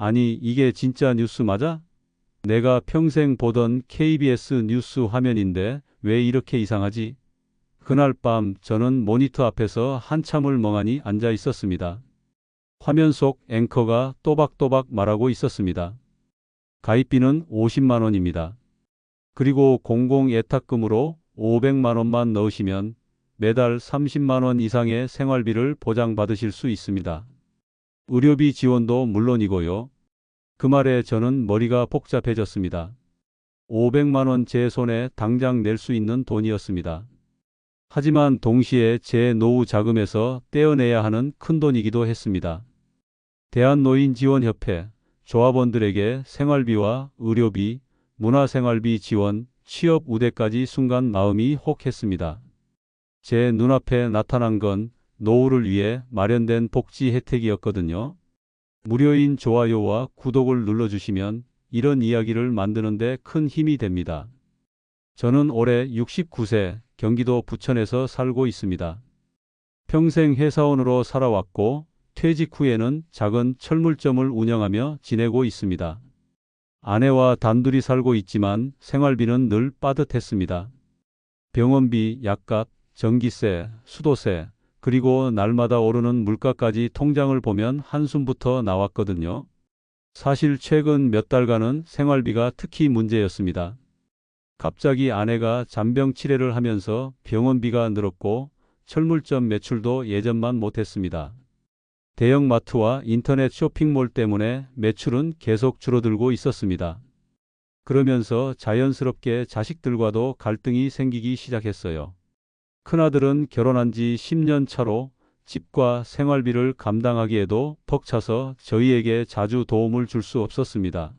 아니, 이게 진짜 뉴스 맞아? 내가 평생 보던 KBS 뉴스 화면인데 왜 이렇게 이상하지? 그날 밤 저는 모니터 앞에서 한참을 멍하니 앉아 있었습니다. 화면 속 앵커가 또박또박 말하고 있었습니다. 가입비는 50만 원입니다. 그리고 공공 예탁금으로 500만 원만 넣으시면 매달 30만 원 이상의 생활비를 보장받으실 수 있습니다. 의료비 지원도 물론이고요. 그 말에 저는 머리가 복잡해졌습니다. 500만 원 제 손에 당장 낼 수 있는 돈이었습니다. 하지만 동시에 제 노후 자금에서 떼어내야 하는 큰돈이기도 했습니다. 대한노인지원협회, 조합원들에게 생활비와 의료비, 문화생활비 지원, 취업 우대까지 순간 마음이 혹했습니다. 제 눈앞에 나타난 건 노후를 위해 마련된 복지 혜택이었거든요. 무료인 좋아요와 구독을 눌러주시면 이런 이야기를 만드는데 큰 힘이 됩니다. 저는 올해 69세, 경기도 부천에서 살고 있습니다. 평생 회사원으로 살아왔고 퇴직 후에는 작은 철물점을 운영하며 지내고 있습니다. 아내와 단둘이 살고 있지만 생활비는 늘 빠듯했습니다. 병원비, 약값, 전기세, 수도세, 그리고 날마다 오르는 물가까지 통장을 보면 한숨부터 나왔거든요. 사실 최근 몇 달간은 생활비가 특히 문제였습니다. 갑자기 아내가 잔병 치레를 하면서 병원비가 늘었고 철물점 매출도 예전만 못했습니다. 대형마트와 인터넷 쇼핑몰 때문에 매출은 계속 줄어들고 있었습니다. 그러면서 자연스럽게 자식들과도 갈등이 생기기 시작했어요. 큰아들은 결혼한 지 10년 차로 집과 생활비를 감당하기에도 벅차서 저희에게 자주 도움을 줄 수 없었습니다.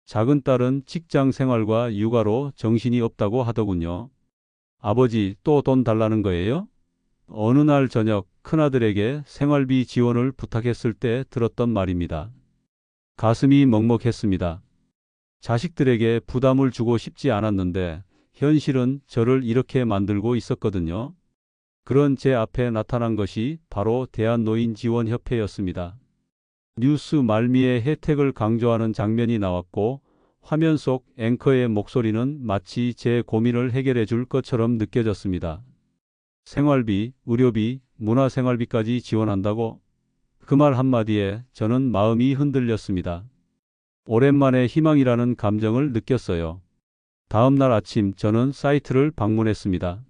작은 딸은 직장 생활과 육아로 정신이 없다고 하더군요. 아버지, 또 돈 달라는 거예요? 어느 날 저녁 큰아들에게 생활비 지원을 부탁했을 때 들었던 말입니다. 가슴이 먹먹했습니다. 자식들에게 부담을 주고 싶지 않았는데 현실은 저를 이렇게 만들고 있었거든요. 그런 제 앞에 나타난 것이 바로 대한노인지원협회였습니다. 뉴스 말미에 혜택을 강조하는 장면이 나왔고 화면 속 앵커의 목소리는 마치 제 고민을 해결해 줄 것처럼 느껴졌습니다. 생활비, 의료비, 문화생활비까지 지원한다고? 그 말 한마디에 저는 마음이 흔들렸습니다. 오랜만에 희망이라는 감정을 느꼈어요. 다음 날 아침 저는 사이트를 방문했습니다.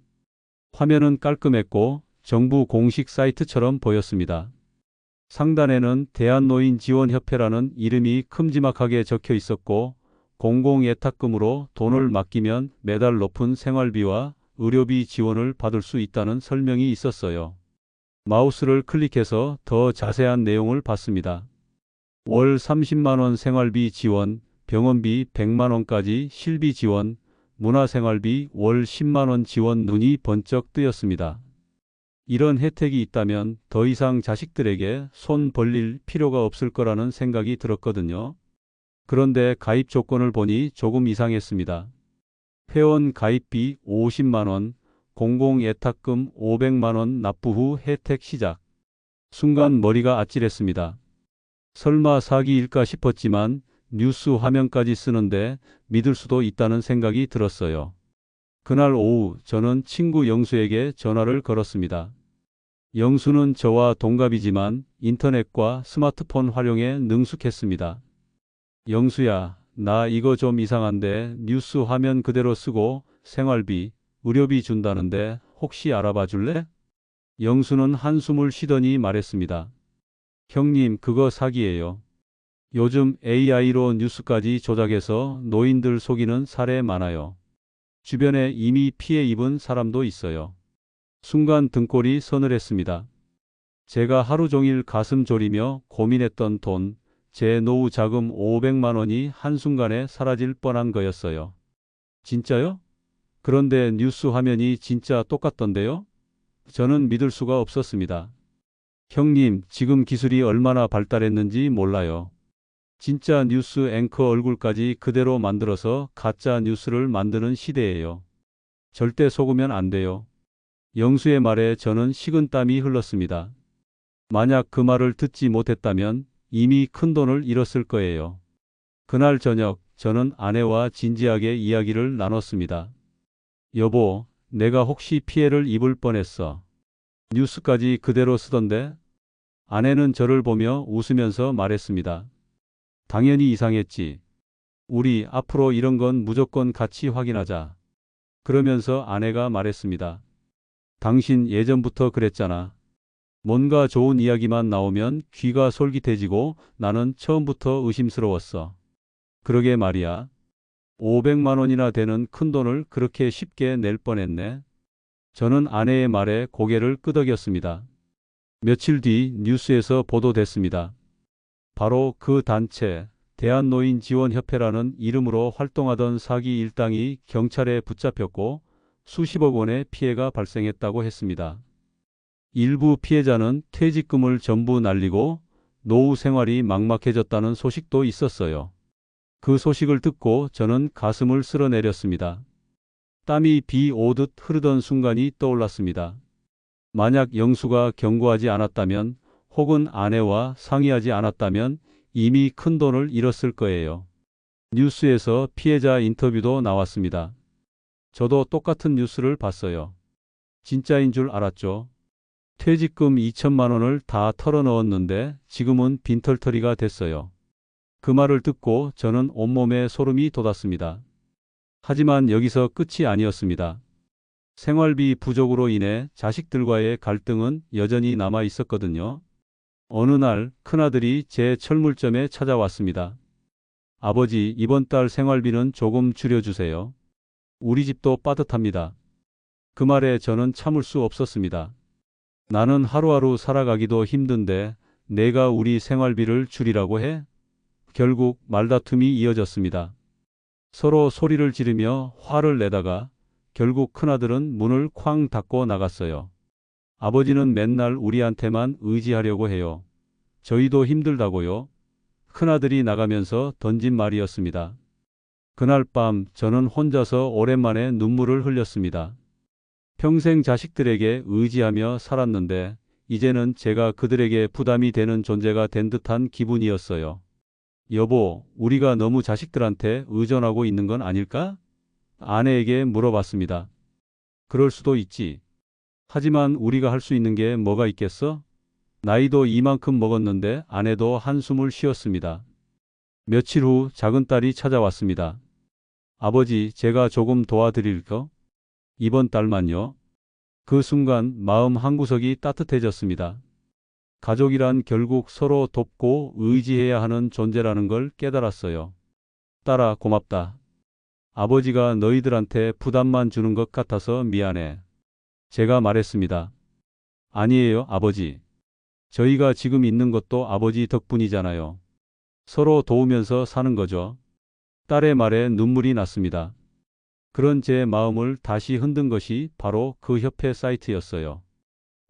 화면은 깔끔했고 정부 공식 사이트처럼 보였습니다. 상단에는 대한노인지원협회라는 이름이 큼지막하게 적혀 있었고 공공예탁금으로 돈을 맡기면 매달 높은 생활비와 의료비 지원을 받을 수 있다는 설명이 있었어요. 마우스를 클릭해서 더 자세한 내용을 봤습니다. 월 30만 원 생활비 지원, 병원비 100만 원까지 실비 지원, 문화생활비 월 10만 원 지원. 눈이 번쩍 뜨였습니다. 이런 혜택이 있다면 더 이상 자식들에게 손 벌릴 필요가 없을 거라는 생각이 들었거든요. 그런데 가입 조건을 보니 조금 이상했습니다. 회원 가입비 50만 원, 공공예탁금 500만 원 납부 후 혜택 시작. 순간 머리가 아찔했습니다. 설마 사기일까 싶었지만 뉴스 화면까지 쓰는데 믿을 수도 있다는 생각이 들었어요. 그날 오후 저는 친구 영수에게 전화를 걸었습니다. 영수는 저와 동갑이지만 인터넷과 스마트폰 활용에 능숙했습니다. 영수야, 나 이거 좀 이상한데 뉴스 화면 그대로 쓰고 생활비, 의료비 준다는데 혹시 알아봐 줄래? 영수는 한숨을 쉬더니 말했습니다. 형님, 그거 사기예요. 요즘 AI로 뉴스까지 조작해서 노인들 속이는 사례 많아요. 주변에 이미 피해 입은 사람도 있어요. 순간 등골이 서늘했습니다. 제가 하루 종일 가슴 졸이며 고민했던 돈, 제 노후 자금 500만 원이 한순간에 사라질 뻔한 거였어요. 진짜요? 그런데 뉴스 화면이 진짜 똑같던데요? 저는 믿을 수가 없었습니다. 형님, 지금 기술이 얼마나 발달했는지 몰라요. 진짜 뉴스 앵커 얼굴까지 그대로 만들어서 가짜 뉴스를 만드는 시대예요. 절대 속으면 안 돼요. 영수의 말에 저는 식은땀이 흘렀습니다. 만약 그 말을 듣지 못했다면 이미 큰돈을 잃었을 거예요. 그날 저녁 저는 아내와 진지하게 이야기를 나눴습니다. 여보, 내가 혹시 피해를 입을 뻔했어. 뉴스까지 그대로 쓰던데? 아내는 저를 보며 웃으면서 말했습니다. 당연히 이상했지. 우리 앞으로 이런 건 무조건 같이 확인하자. 그러면서 아내가 말했습니다. 당신 예전부터 그랬잖아. 뭔가 좋은 이야기만 나오면 귀가 솔깃해지고 나는 처음부터 의심스러웠어. 그러게 말이야. 500만 원이나 되는 큰돈을 그렇게 쉽게 낼 뻔했네. 저는 아내의 말에 고개를 끄덕였습니다. 며칠 뒤 뉴스에서 보도됐습니다. 바로 그 단체, 대한노인지원협회라는 이름으로 활동하던 사기 일당이 경찰에 붙잡혔고 수십억 원의 피해가 발생했다고 했습니다. 일부 피해자는 퇴직금을 전부 날리고 노후 생활이 막막해졌다는 소식도 있었어요. 그 소식을 듣고 저는 가슴을 쓸어내렸습니다. 땀이 비 오듯 흐르던 순간이 떠올랐습니다. 만약 영수가 경고하지 않았다면 혹은 아내와 상의하지 않았다면 이미 큰돈을 잃었을 거예요. 뉴스에서 피해자 인터뷰도 나왔습니다. 저도 똑같은 뉴스를 봤어요. 진짜인 줄 알았죠. 퇴직금 2천만 원을 다 털어넣었는데 지금은 빈털터리가 됐어요. 그 말을 듣고 저는 온몸에 소름이 돋았습니다. 하지만 여기서 끝이 아니었습니다. 생활비 부족으로 인해 자식들과의 갈등은 여전히 남아 있었거든요. 어느 날 큰아들이 제 철물점에 찾아왔습니다. 아버지, 이번 달 생활비는 조금 줄여주세요. 우리 집도 빠듯합니다. 그 말에 저는 참을 수 없었습니다. 나는 하루하루 살아가기도 힘든데 내가 우리 생활비를 줄이라고 해? 결국 말다툼이 이어졌습니다. 서로 소리를 지르며 화를 내다가 결국 큰아들은 문을 쾅 닫고 나갔어요. 아버지는 맨날 우리한테만 의지하려고 해요. 저희도 힘들다고요. 큰아들이 나가면서 던진 말이었습니다. 그날 밤 저는 혼자서 오랜만에 눈물을 흘렸습니다. 평생 자식들에게 의지하며 살았는데 이제는 제가 그들에게 부담이 되는 존재가 된 듯한 기분이었어요. 여보, 우리가 너무 자식들한테 의존하고 있는 건 아닐까? 아내에게 물어봤습니다. 그럴 수도 있지. 하지만 우리가 할 수 있는 게 뭐가 있겠어? 나이도 이만큼 먹었는데 아내도 한숨을 쉬었습니다. 며칠 후 작은 딸이 찾아왔습니다. 아버지, 제가 조금 도와드릴까? 이번 달만요. 그 순간 마음 한구석이 따뜻해졌습니다. 가족이란 결국 서로 돕고 의지해야 하는 존재라는 걸 깨달았어요. 딸아, 고맙다. 아버지가 너희들한테 부담만 주는 것 같아서 미안해. 제가 말했습니다. 아니에요, 아버지. 저희가 지금 있는 것도 아버지 덕분이잖아요. 서로 도우면서 사는 거죠. 딸의 말에 눈물이 났습니다. 그런 제 마음을 다시 흔든 것이 바로 그 협회 사이트였어요.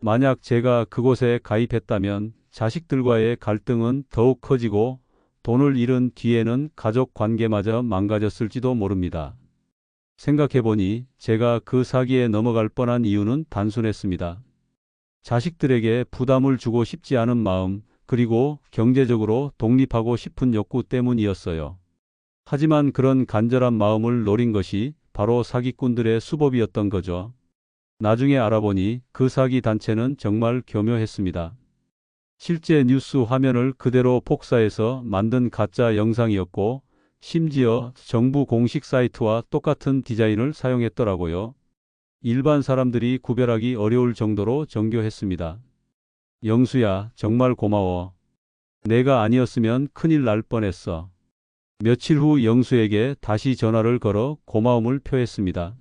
만약 제가 그곳에 가입했다면 자식들과의 갈등은 더욱 커지고 돈을 잃은 뒤에는 가족 관계마저 망가졌을지도 모릅니다. 생각해보니 제가 그 사기에 넘어갈 뻔한 이유는 단순했습니다. 자식들에게 부담을 주고 싶지 않은 마음, 그리고 경제적으로 독립하고 싶은 욕구 때문이었어요. 하지만 그런 간절한 마음을 노린 것이 바로 사기꾼들의 수법이었던 거죠. 나중에 알아보니 그 사기 단체는 정말 교묘했습니다. 실제 뉴스 화면을 그대로 복사해서 만든 가짜 영상이었고 심지어 정부 공식 사이트와 똑같은 디자인을 사용했더라고요. 일반 사람들이 구별하기 어려울 정도로 정교했습니다. 영수야, 정말 고마워. 내가 아니었으면 큰일 날 뻔했어. 며칠 후 영수에게 다시 전화를 걸어 고마움을 표했습니다.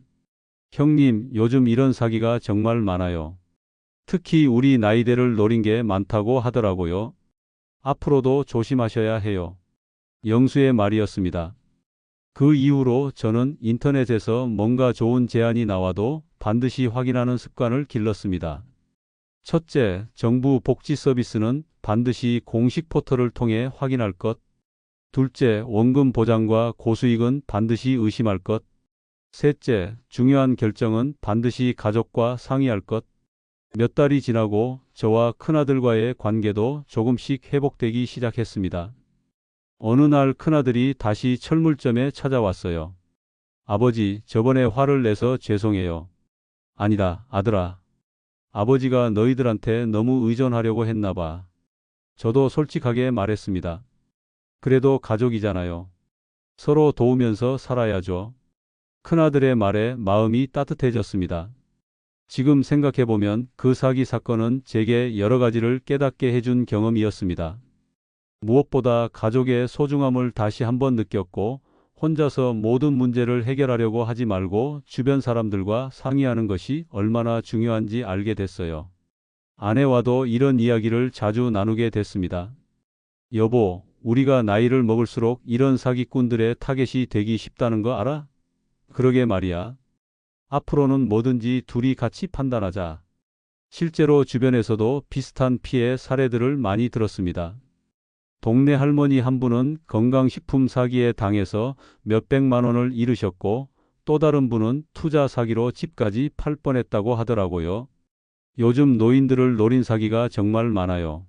형님, 요즘 이런 사기가 정말 많아요. 특히 우리 나이대를 노린 게 많다고 하더라고요. 앞으로도 조심하셔야 해요. 영수의 말이었습니다. 그 이후로 저는 인터넷에서 뭔가 좋은 제안이 나와도 반드시 확인하는 습관을 길렀습니다. 첫째, 정부 복지 서비스는 반드시 공식 포털을 통해 확인할 것. 둘째, 원금 보장과 고수익은 반드시 의심할 것. 셋째, 중요한 결정은 반드시 가족과 상의할 것. 몇 달이 지나고 저와 큰아들과의 관계도 조금씩 회복되기 시작했습니다. 어느 날 큰아들이 다시 철물점에 찾아왔어요. 아버지, 저번에 화를 내서 죄송해요. 아니다, 아들아. 아버지가 너희들한테 너무 의존하려고 했나 봐. 저도 솔직하게 말했습니다. 그래도 가족이잖아요. 서로 도우면서 살아야죠. 큰아들의 말에 마음이 따뜻해졌습니다. 지금 생각해보면 그 사기 사건은 제게 여러 가지를 깨닫게 해준 경험이었습니다. 무엇보다 가족의 소중함을 다시 한번 느꼈고, 혼자서 모든 문제를 해결하려고 하지 말고 주변 사람들과 상의하는 것이 얼마나 중요한지 알게 됐어요. 아내와도 이런 이야기를 자주 나누게 됐습니다. 여보, 우리가 나이를 먹을수록 이런 사기꾼들의 타겟이 되기 쉽다는 거 알아? 그러게 말이야. 앞으로는 뭐든지 둘이 같이 판단하자. 실제로 주변에서도 비슷한 피해 사례들을 많이 들었습니다. 동네 할머니 한 분은 건강식품 사기에 당해서 몇백만 원을 잃으셨고, 또 다른 분은 투자 사기로 집까지 팔 뻔했다고 하더라고요. 요즘 노인들을 노린 사기가 정말 많아요.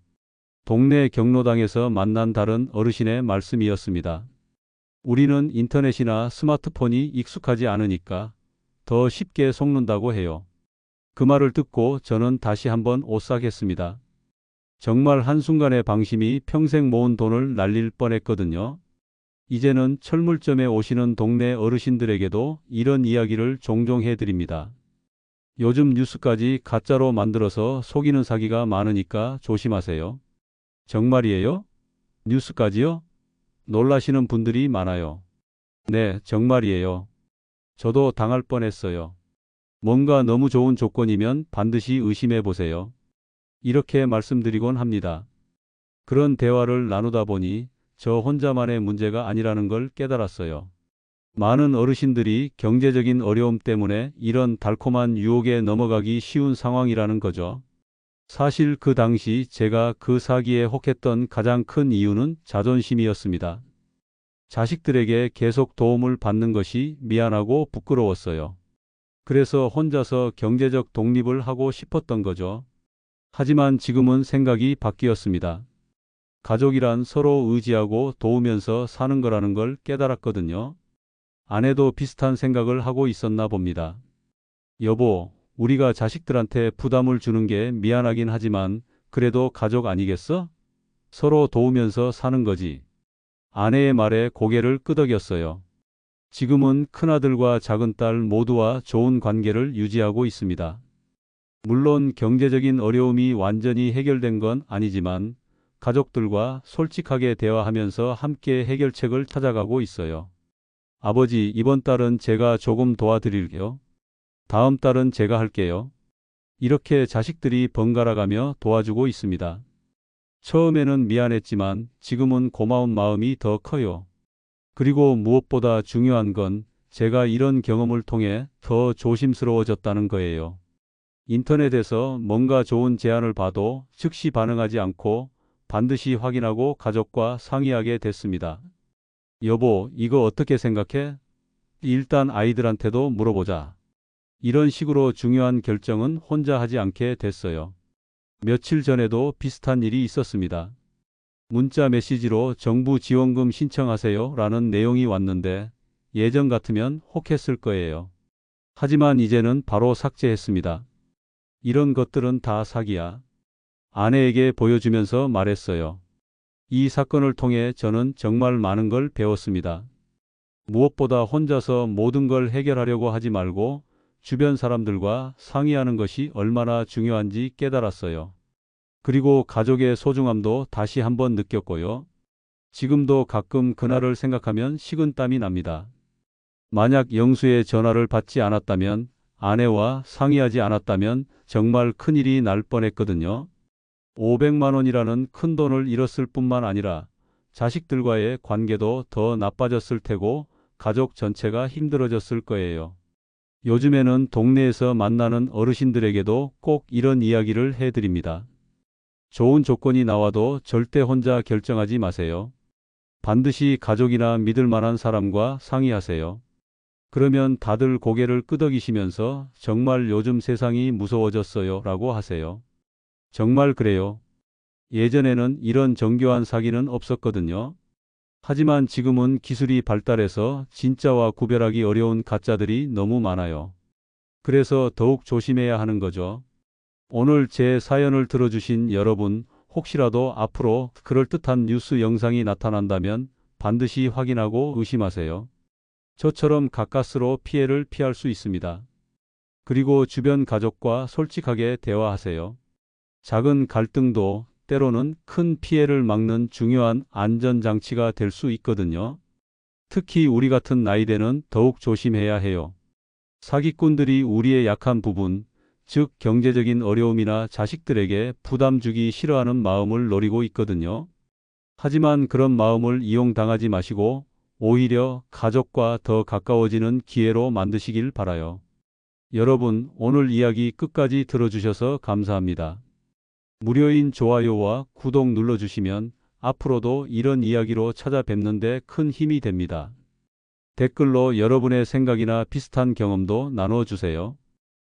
동네 경로당에서 만난 다른 어르신의 말씀이었습니다. 우리는 인터넷이나 스마트폰이 익숙하지 않으니까 더 쉽게 속는다고 해요. 그 말을 듣고 저는 다시 한번 오싹했습니다. 정말 한순간의 방심이 평생 모은 돈을 날릴 뻔했거든요. 이제는 철물점에 오시는 동네 어르신들에게도 이런 이야기를 종종 해드립니다. 요즘 뉴스까지 가짜로 만들어서 속이는 사기가 많으니까 조심하세요. 정말이에요? 뉴스까지요? 놀라시는 분들이 많아요. 네, 정말이에요. 저도 당할 뻔했어요. 뭔가 너무 좋은 조건이면 반드시 의심해 보세요. 이렇게 말씀드리곤 합니다. 그런 대화를 나누다 보니 저 혼자만의 문제가 아니라는 걸 깨달았어요. 많은 어르신들이 경제적인 어려움 때문에 이런 달콤한 유혹에 넘어가기 쉬운 상황이라는 거죠. 사실 그 당시 제가 그 사기에 혹했던 가장 큰 이유는 자존심이었습니다. 자식들에게 계속 도움을 받는 것이 미안하고 부끄러웠어요. 그래서 혼자서 경제적 독립을 하고 싶었던 거죠. 하지만 지금은 생각이 바뀌었습니다. 가족이란 서로 의지하고 도우면서 사는 거라는 걸 깨달았거든요. 아내도 비슷한 생각을 하고 있었나 봅니다. 여보, 우리가 자식들한테 부담을 주는 게 미안하긴 하지만 그래도 가족 아니겠어? 서로 도우면서 사는 거지. 아내의 말에 고개를 끄덕였어요. 지금은 큰아들과 작은딸 모두와 좋은 관계를 유지하고 있습니다. 물론 경제적인 어려움이 완전히 해결된 건 아니지만 가족들과 솔직하게 대화하면서 함께 해결책을 찾아가고 있어요. 아버지, 이번 달은 제가 조금 도와드릴게요. 다음 달은 제가 할게요. 이렇게 자식들이 번갈아가며 도와주고 있습니다. 처음에는 미안했지만 지금은 고마운 마음이 더 커요. 그리고 무엇보다 중요한 건 제가 이런 경험을 통해 더 조심스러워졌다는 거예요. 인터넷에서 뭔가 좋은 제안을 봐도 즉시 반응하지 않고 반드시 확인하고 가족과 상의하게 됐습니다. 여보, 이거 어떻게 생각해? 일단 아이들한테도 물어보자. 이런 식으로 중요한 결정은 혼자 하지 않게 됐어요. 며칠 전에도 비슷한 일이 있었습니다. 문자 메시지로 정부 지원금 신청하세요 라는 내용이 왔는데 예전 같으면 혹했을 거예요. 하지만 이제는 바로 삭제했습니다. 이런 것들은 다 사기야. 아내에게 보여주면서 말했어요. 이 사건을 통해 저는 정말 많은 걸 배웠습니다. 무엇보다 혼자서 모든 걸 해결하려고 하지 말고 주변 사람들과 상의하는 것이 얼마나 중요한지 깨달았어요. 그리고 가족의 소중함도 다시 한번 느꼈고요. 지금도 가끔 그날을 생각하면 식은땀이 납니다. 만약 영수의 전화를 받지 않았다면, 아내와 상의하지 않았다면 정말 큰일이 날 뻔했거든요. 500만 원이라는 큰 돈을 잃었을 뿐만 아니라 자식들과의 관계도 더 나빠졌을 테고 가족 전체가 힘들어졌을 거예요. 요즘에는 동네에서 만나는 어르신들에게도 꼭 이런 이야기를 해드립니다. 좋은 조건이 나와도 절대 혼자 결정하지 마세요. 반드시 가족이나 믿을 만한 사람과 상의하세요. 그러면 다들 고개를 끄덕이시면서 정말 요즘 세상이 무서워졌어요 라고 하세요. 정말 그래요. 예전에는 이런 정교한 사기는 없었거든요. 하지만 지금은 기술이 발달해서 진짜와 구별하기 어려운 가짜들이 너무 많아요. 그래서 더욱 조심해야 하는 거죠. 오늘 제 사연을 들어주신 여러분, 혹시라도 앞으로 그럴듯한 뉴스 영상이 나타난다면 반드시 확인하고 의심하세요. 저처럼 가까스로 피해를 피할 수 있습니다. 그리고 주변 가족과 솔직하게 대화하세요. 작은 갈등도 때로는 큰 피해를 막는 중요한 안전장치가 될 수 있거든요. 특히 우리 같은 나이대는 더욱 조심해야 해요. 사기꾼들이 우리의 약한 부분, 즉 경제적인 어려움이나 자식들에게 부담 주기 싫어하는 마음을 노리고 있거든요. 하지만 그런 마음을 이용당하지 마시고 오히려 가족과 더 가까워지는 기회로 만드시길 바라요. 여러분, 오늘 이야기 끝까지 들어주셔서 감사합니다. 무료인 좋아요와 구독 눌러주시면 앞으로도 이런 이야기로 찾아뵙는데 큰 힘이 됩니다. 댓글로 여러분의 생각이나 비슷한 경험도 나눠주세요.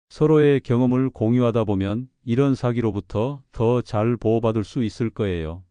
서로의 경험을 공유하다 보면 이런 사기로부터 더 잘 보호받을 수 있을 거예요.